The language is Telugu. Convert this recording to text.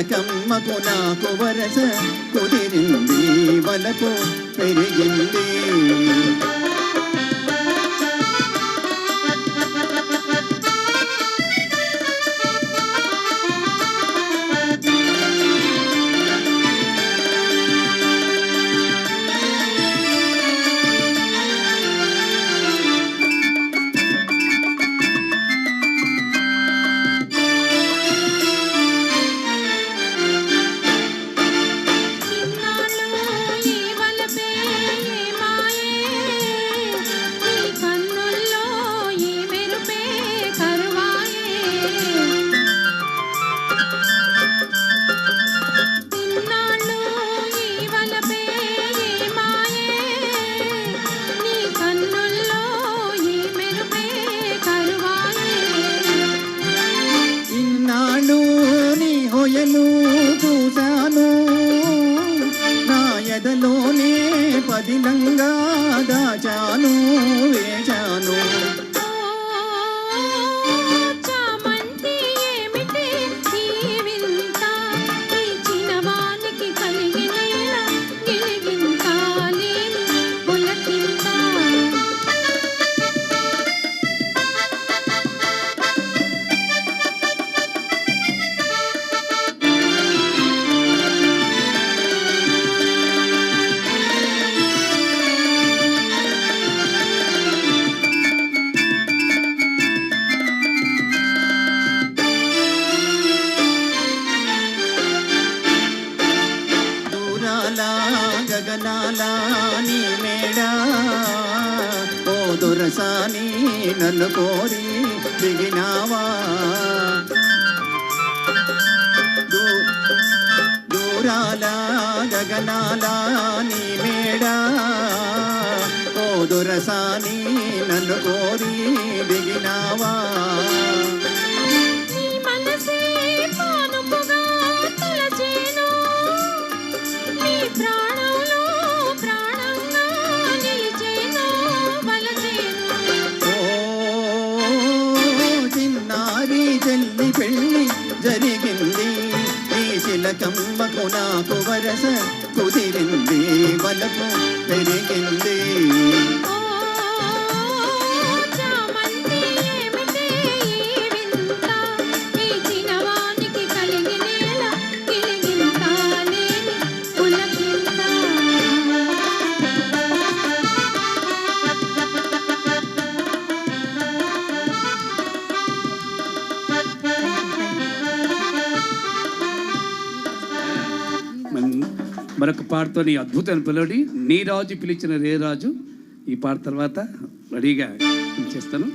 చిలకమ్మకు నాకు వరస కుదిరింది వలపు పెరిగింది చూశాను నా ఎదలోనే పదిలంగా దాచాను వేచాను గగనాల నీ మేడా ఓ దొరసాని నన్ను కోరి దిగినావా దూరాల గగనాల నీ మేడా ఓ దొరసాని నన్ను కోరి దిగినావా చెల్లి పెళ్ళి జరిగింది ఈ చిలకమ్మకు నాకు వరస కుదిరింది వలపు పెరిగింది మరొక పాటతో నీ అద్భుతమైన పిల్లడి నీ రాజు పిలిచిన రే రాజు ఈ పాట తర్వాత రెడీగా చేస్తాను.